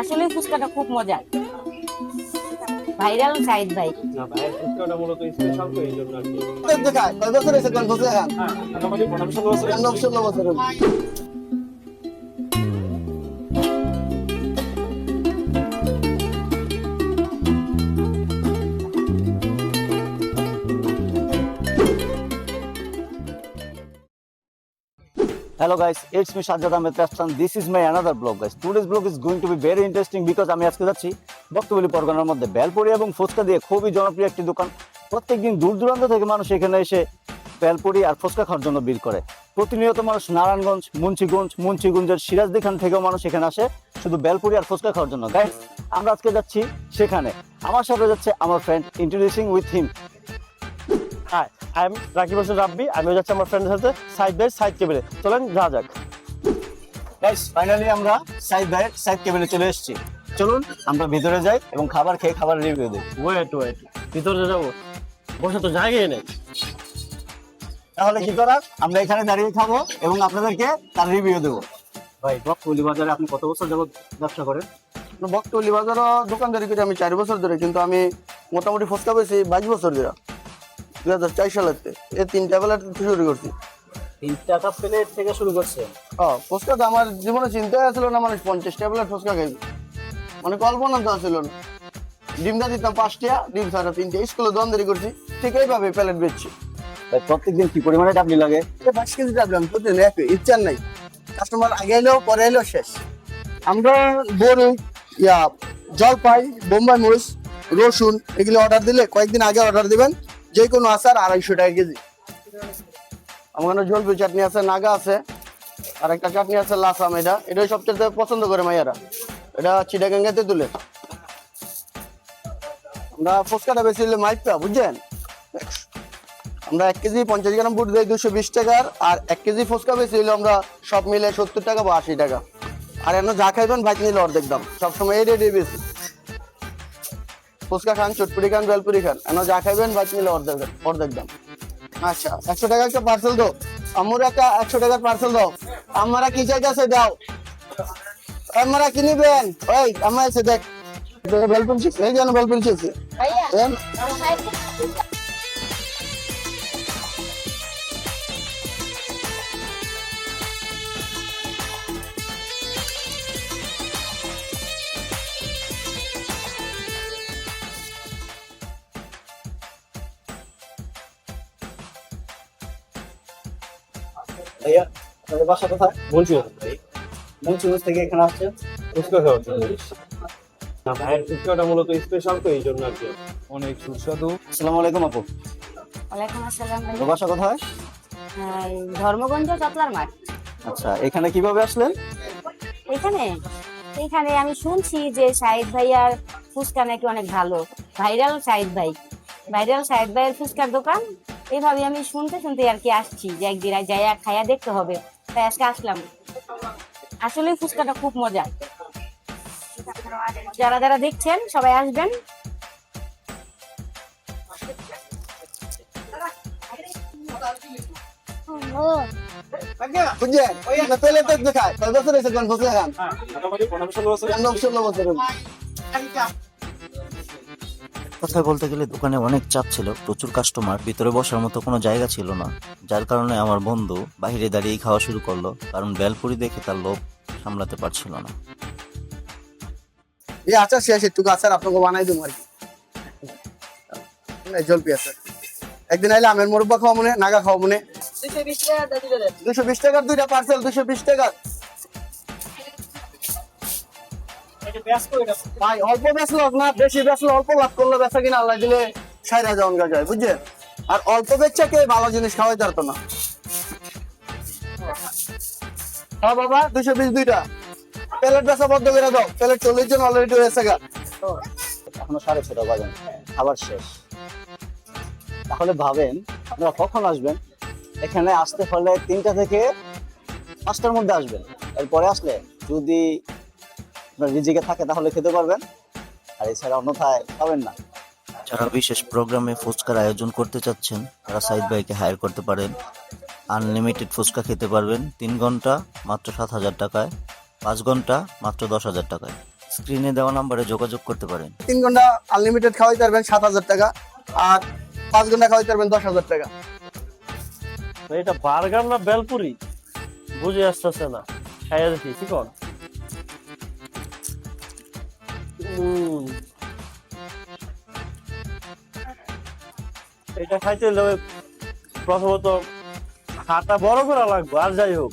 আসলে ফুচকাটা খুব মজা। ভাইরাল সাইদ ভাই। না ভাইয়ের ফুচকাটা মূলত স্পেশাল তো এই জন্য আর কি। দেখায় কয় বছর হয়েছে কোন বছর খান? হ্যাঁ, মোটামুটি 15-16 বছর। 15-16 বছর হলো। Hello guys, it's me Shahjad Ahmed Rastan. This is my another vlog guys. Today's vlog is going to be very interesting because আমি আজকে যাচ্ছি বক্তবলী পরগনার মধ্যে বেলপুরি এবং ফুচকা দিয়ে খুবই জনপ্রিয় একটি দোকান। প্রত্যেকদিন দূর দূরান্ত থেকে মানুষ এখানে এসে বেলপুরি আর ফুচকা খাওয়ার জন্য ভিড় করে। প্রতিনিয়ত মানুষ নারায়ণগঞ্জ, মুন্সিগঞ্জের সিরাজদি খান থেকেও মানুষ এখানে আসে শুধু বেলপুরি আর ফুচকা খাওয়ার জন্য। গাইস, আমরা আজকে যাচ্ছি সেখানে। আমার সাথে যাচ্ছে আমার friend, introducing with him. Hi, I am Rakib Hossain Rabbi. আমি যাচ্ছি আমার ফ্রেন্ডের সাথে সাইড কেবিনে। চলেন যা যাক। গাইস, ফাইনালি আমরা সাইড কেবিনে চলে এসেছি। চলুন আমরা ভিতরে যাই এবং খাবার খেয়ে খাবার রিভিউ দিই। ওয়েট ভিতরে যাবো, বসে তো জায়গায় নেই। তাহলে কি করার, আমরা এখানে দাঁড়িয়ে খাবো এবং আপনাদেরকে তার রিভিউ দেবো। ভাই, বকটুলি বাজারে আপনি কত বছর যাবত ব্যবসা করেন? বকটলি বাজারও দোকানদারি করি আমি 4 বছর ধরে, কিন্তু আমি মোটামুটি ফুচকা পেয়েছি 22 বছর ধরে। 2004 সালেতে এই 3টা বেলা শুরু করছি। 3 টাকা প্লেট থেকে শুরু করছে। ফুচকা তো আমার জীবনে চিন্তাই ছিল না, মানে 50টা বেলা ফুচকা খাইবো, মানে কল্পনা তো ছিল না। ডিমটা দিতাম 5টা, ডিম ছাড়া 3টা। স্কুলে দোকানদারি করছি, ঠিক এইভাবে প্লেট বেচছি। ভাই, প্রত্যেকদিন কি পরিমাণে ডাবলি লাগে? 5 কেজি ডাবলাম প্রতিদিন, এক ইচ্ছা নাই। কাস্টমার আগে এলো পরে এলো শেষ। আমরা বড়ি, জলপাই, বোম্বাই মরিচ, রসুন এগুলো অর্ডার দিলে কয়েকদিন আগে অর্ডার দিবেন। যে কোনো আচার 250 টাকা কেজি। আমার জলপাই চাটনি আছে, নাগা আছে, আর একটা চাটনি আছে লাসাম। এটাই সবচেয়ে পছন্দ করে মাইয়ারা। এটা চিটাগাঙ্গাতে তুলে। আমরা ফুচকাটা বেশি হলে মাইপা, বুঝছেন? আমরা 1 কেজি 50 গ্রাম বুট দেই 220 টাকার, আর 1 কেজি ফুচকা বেশি হলে আমরা সব মিলে 70 টাকা বা 80 টাকা। আর এমন যা খাইবেন ভাই নিলে অর্ধেক দাম। সবসময় এই রেটে বেশি। ফুচকা খান, চটপুরি খান, বেলপুরি খান, এমন যা খাইবেন ভাই নিলে অর্ধেক দাম। আচ্ছা, 100 টাকা একটা পার্সেল দাও। আমার একটা 100 টাকার পার্সেল দাও। আমরা কি চাইতেছে দাও। আমরা কি নিবেন? ওই আমার এসে দেখ, বেলপুরি চিপস এই জানো, বেলপুরি চিপস। ভাইয়া, আপনাদের বাসা কোথায়? বলছি মুন্সিগঞ্জ থেকে এখানে আসছেন? ফুচকা খাওয়ার জন্য। না ভাইয়ের ফুচকাটা মূলত স্পেশাল তো এই জন্য আর কি। অনেক সুস্বাদু। আসসালামু আলাইকুম আপু। ওয়ালাইকুম আসসালাম ভাই। আপনার বাসা কোথায়? ধর্মগঞ্জ চটলার মাঠ। আচ্ছা, এখানে কিভাবে আসলেন? এখানে এখানে আমি শুনছি যে সাইদ ভাইয়ার ফুচকা নাকি অনেক ভালো। ভাইরাল সাইদ ভাইয়ের ফুচকার দোকান। এইভাবে আমি শুনতে শুনতে আর কি আসছি যে একদিন যাইয়া খাইয়া দেখতে হবে, তাই আজকে আসলাম। আসলে ফুচকাটা খুব মজা। যারা যারা দেখছেন সবাই আসবেন। বুঝছেন? না পেলে তো দেখায় কয় বছর হয়েছে কোন ফুচকা খান? হ্যাঁ, মোটামুটি 15-16 বছর। 15-16 বছর হলো। কথায় বলতে গেলে দোকানে অনেক চাপ ছিল, প্রচুর কাস্টমার, ভিতরে বসার মতো কোনো জায়গা ছিল না। যার কারণে আমার বন্ধু বাইরে দাঁড়িয়ে খাওয়া শুরু করলো, কারণ বেলপুরি দেখে তার লোভ সামলাতে পারছিল না। এই আচার শেষ, একটু আচার আপনাকে বানাই দেবো আর কি। জলপি আচার একদিন আইলে আমের মোরব্বা খাওয়া মনে, নাগা খাওয়া মনে। 220 টাকার 2টা পার্সেল, 220 টাকা। ভাই অল্প বেচলো না, বেশি বেচলো, অল্প লাভ করলে বেচা কিনা আল্লাহ দিলে 60,000 যায়, বুঝছেন? আর অল্প বেচছে কে ভালো জিনিস খাওয়াই পারতো না। হ্যাঁ বাবা, 220 2টা প্লেট বেচা বন্ধ করে দাও। প্লেট 40 জন অলরেডি হয়েছে গা। এখনো 6:30 বাজে, খাবার শেষ। তাহলে ভাবেন আপনারা কখন আসবেন? এখানে আসতে হলে 3টা থেকে 5টার মধ্যে আসবেন। এরপরে আসলে যদি আপনার রিজিকে থাকে তাহলে খেতে পারবেন, আর এছাড়া অন্যথায় পাবেন না। যারা বিশেষ প্রোগ্রামে ফুচকার আয়োজন করতে চাচ্ছেন তারা সাইদ ভাইকে হায়ার করতে পারেন। আনলিমিটেড ফুচকা খেতে পারবেন 3 ঘন্টা মাত্র 7,000 টাকায়, 5 ঘন্টা মাত্র 10,000 টাকায়। স্ক্রিনে দেওয়া নাম্বারে যোগাযোগ করতে পারেন। 3 ঘন্টা আনলিমিটেড খাওয়াইতে পারবেন 7,000 টাকা, আর 5 ঘন্টা খাওয়াইতে পারবেন 10,000 টাকা। এটা বার্গার না বেলপুরি বুঝে আসতেছে না, খাইয়া দেখি কি কর। এটা খাইতে হলে প্রথমত হাতটা বড় করা লাগবে, আর যাই হোক